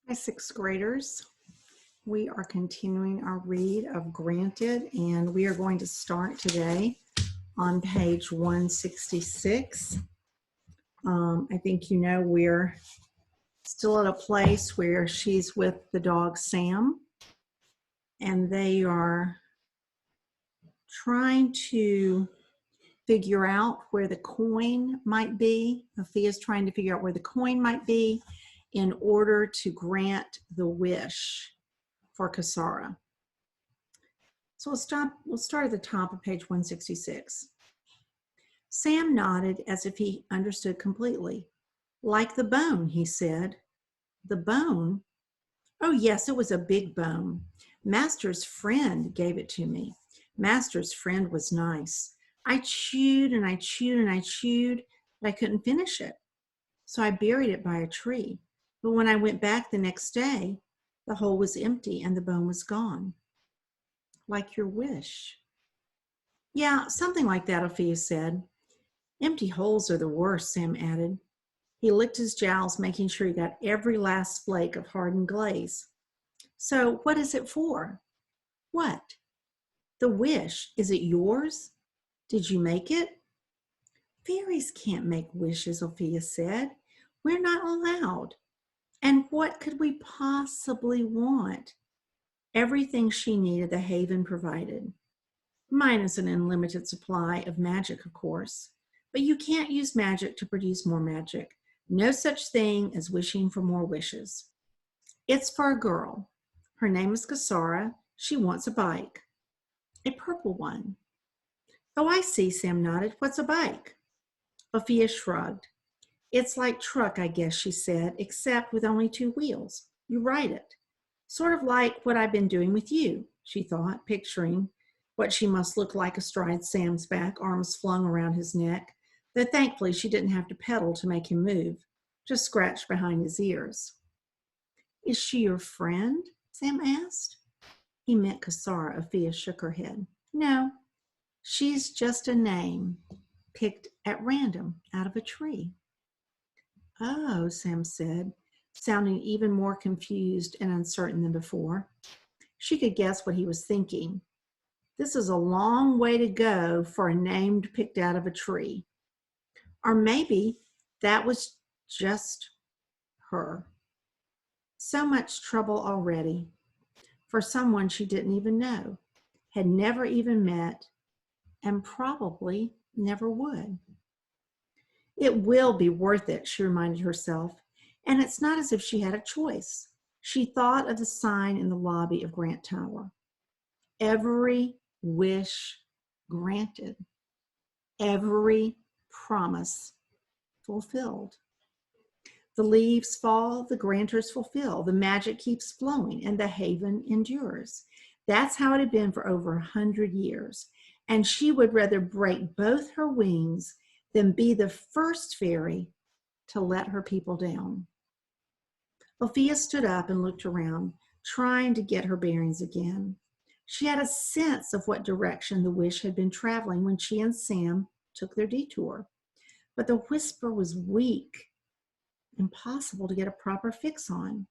Hi, sixth graders. We are continuing our read of Granted, and we are going to start today on page 166. I think you know we're still at a place where she's with the dog Sam, and they are trying to figure out where the coin might be. Sophia's trying to figure out where the coin might be in order to grant the wish for Kasara. So we'll start at the top of page 166. Sam nodded as if he understood completely. Like the bone, he said. The bone? Oh, yes, it was a big bone. Master's friend gave it to me. Master's friend was nice. I chewed and I chewed and I chewed, but I couldn't finish it. So I buried it by a tree. But when I went back the next day, the hole was empty and the bone was gone. Like your wish. Yeah, something like that, Ophelia said. Empty holes are the worst, Sam added. He licked his jowls, making sure he got every last flake of hardened glaze. So what is it for? What? The wish. Is it yours? Did you make it? Fairies can't make wishes, Ophelia said. We're not allowed. And what could we possibly want? Everything she needed, the haven provided. Minus an unlimited supply of magic, of course. But you can't use magic to produce more magic. No such thing as wishing for more wishes. It's for a girl. Her name is Kasara. She wants a bike. A purple one. Oh, I see, Sam nodded. What's a bike? Ophelia shrugged. It's like truck, I guess, she said, except with only 2 wheels. You ride it. Sort of like what I've been doing with you, she thought, picturing what she must look like astride Sam's back, arms flung around his neck, though thankfully she didn't have to pedal to make him move, just scratched behind his ears. Is she your friend? Sam asked. He meant Kasara. Ophelia shook her head. No, she's just a name picked at random out of a tree. Oh, Sam said, sounding even more confused and uncertain than before. She could guess what he was thinking. This is a long way to go for a name picked out of a tree. Or maybe that was just her. So much trouble already for someone she didn't even know, had never even met, and probably never would. It will be worth it, she reminded herself, and it's not as if she had a choice. She thought of the sign in the lobby of Grant Tower. Every wish granted. Every promise fulfilled. The leaves fall, the grantors fulfill, the magic keeps flowing, and the haven endures. That's how it had been for over 100 years. And she would rather break both her wings than be the first fairy to let her people down. Ophelia stood up and looked around, trying to get her bearings again. She had a sense of what direction the wish had been traveling when she and Sam took their detour. But the whisper was weak, impossible to get a proper fix on.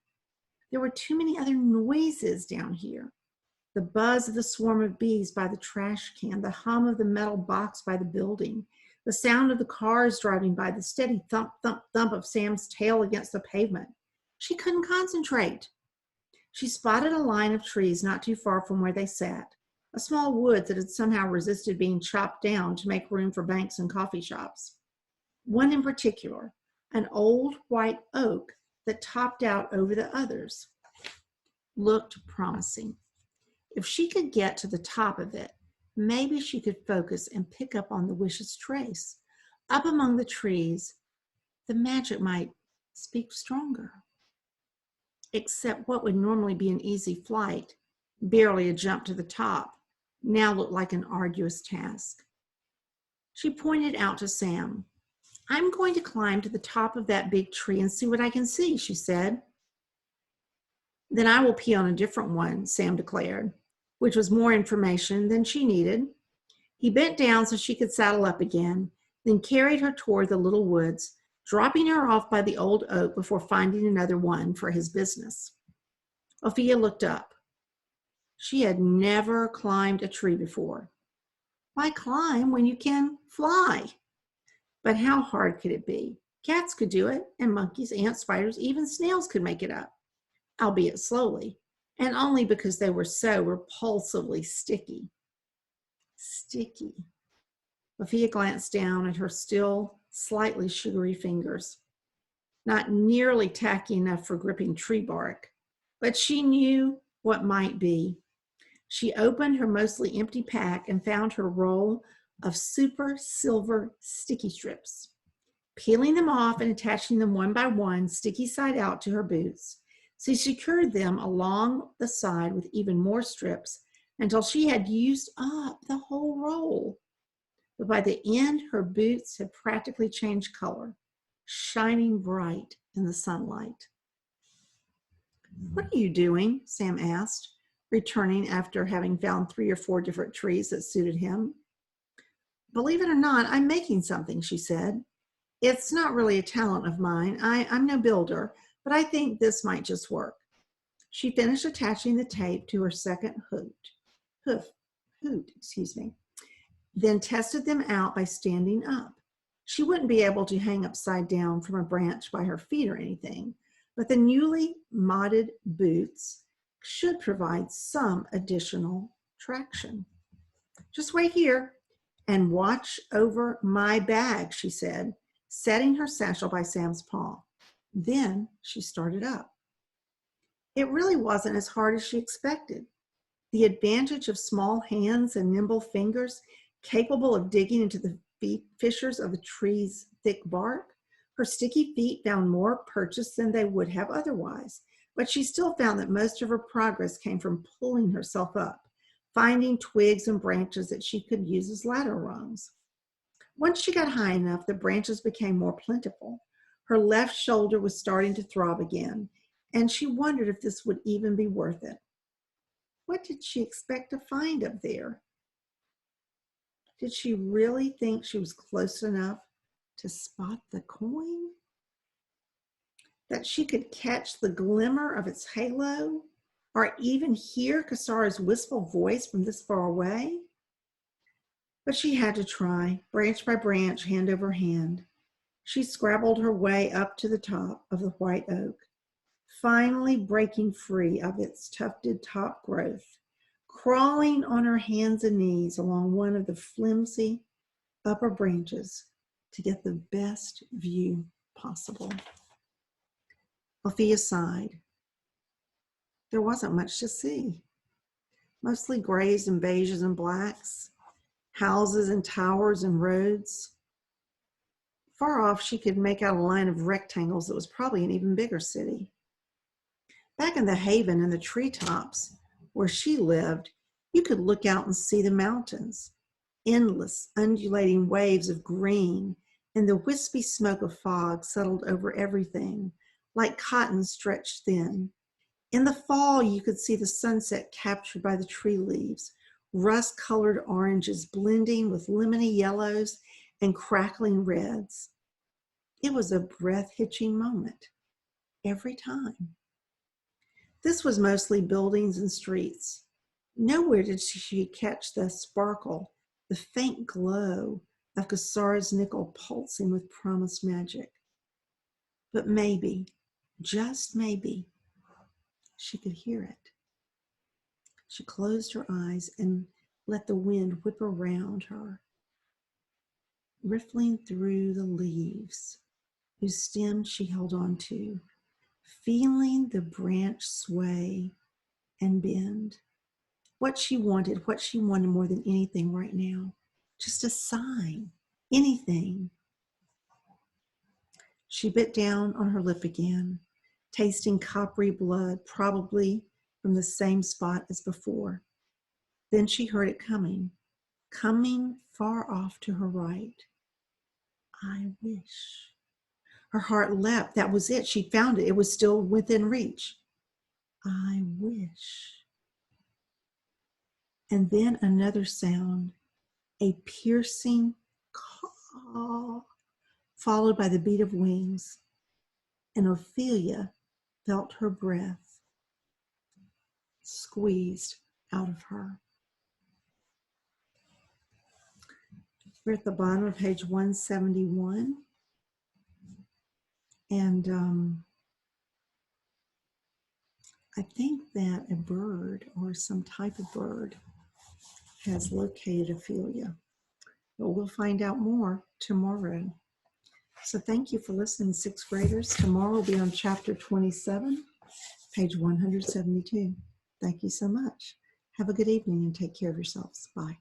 There were too many other noises down here. The buzz of the swarm of bees by the trash can, the hum of the metal box by the building, the sound of the cars driving by, the steady thump, thump, thump of Sam's tail against the pavement. She couldn't concentrate. She spotted a line of trees not too far from where they sat, a small wood that had somehow resisted being chopped down to make room for banks and coffee shops. One in particular, an old white oak that topped out over the others, looked promising. If she could get to the top of it, maybe she could focus and pick up on the wish's trace. Up among the trees, the magic might speak stronger. Except what would normally be an easy flight, barely a jump to the top, now looked like an arduous task. She pointed out to Sam. I'm going to climb to the top of that big tree and see what I can see, she said. Then I will pee on a different one, Sam declared, which was more information than she needed. He bent down so she could saddle up again, then carried her toward the little woods, dropping her off by the old oak before finding another one for his business. Ophelia looked up. She had never climbed a tree before. Why climb when you can fly? But how hard could it be? Cats could do it, and monkeys, ants, spiders, even snails could make it up, albeit slowly, and only because they were so repulsively sticky. Sticky. Ophelia glanced down at her still slightly sugary fingers. Not nearly tacky enough for gripping tree bark, but she knew what might be. She opened her mostly empty pack and found her roll of super silver sticky strips. Peeling them off and attaching them one by one, sticky side out, to her boots, she secured them along the side with even more strips until she had used up the whole roll. But by the end, her boots had practically changed color, shining bright in the sunlight. "What are you doing?" Sam asked, returning after having found 3 or 4 different trees that suited him. "Believe it or not, I'm making something," she said. "It's not really a talent of mine. I'm no builder, but I think this might just work." She finished attaching the tape to her second hoot, then tested them out by standing up. She wouldn't be able to hang upside down from a branch by her feet or anything, but the newly modded boots should provide some additional traction. "Just wait here and watch over my bag," she said, setting her satchel by Sam's paw. Then she started up. It really wasn't as hard as she expected. The advantage of small hands and nimble fingers capable of digging into the fissures of a tree's thick bark, her sticky feet found more purchase than they would have otherwise, but she still found that most of her progress came from pulling herself up, finding twigs and branches that she could use as ladder rungs. Once she got high enough, the branches became more plentiful. Her left shoulder was starting to throb again, and she wondered if this would even be worth it. What did she expect to find up there? Did she really think she was close enough to spot the coin? That she could catch the glimmer of its halo, or even hear Kasara's wistful voice from this far away? But she had to try, branch by branch, hand over hand. She scrabbled her way up to the top of the white oak, finally breaking free of its tufted top growth, crawling on her hands and knees along one of the flimsy upper branches to get the best view possible. Ophelia sighed. There wasn't much to see. Mostly grays and beiges and blacks, houses and towers and roads. Far off, she could make out a line of rectangles that was probably an even bigger city. Back in the haven in the treetops where she lived, you could look out and see the mountains, endless undulating waves of green, and the wispy smoke of fog settled over everything, like cotton stretched thin. In the fall, you could see the sunset captured by the tree leaves, rust-colored oranges blending with lemony yellows and crackling reds. It was a breath-hitching moment every time. This was mostly buildings and streets. Nowhere did she catch the sparkle, the faint glow of Kasara's nickel pulsing with promised magic. But maybe, just maybe, she could hear it. She closed her eyes and let the wind whip around her, riffling through the leaves, whose stems she held on to, feeling the branch sway and bend. What she wanted more than anything right now, just a sign, anything. She bit down on her lip again, tasting coppery blood, probably from the same spot as before. Then she heard it coming far off to her right. I wish. Her heart leapt. That was it. She found it. It was still within reach. I wish. And then another sound, a piercing caw followed by the beat of wings, and Ophelia felt her breath squeezed out of her. We're at the bottom of page 171. And I think that a bird or some type of bird has located Ophelia. But we'll find out more tomorrow. So thank you for listening, sixth graders. Tomorrow we'll be on chapter 27, page 172. Thank you so much. Have a good evening and take care of yourselves. Bye.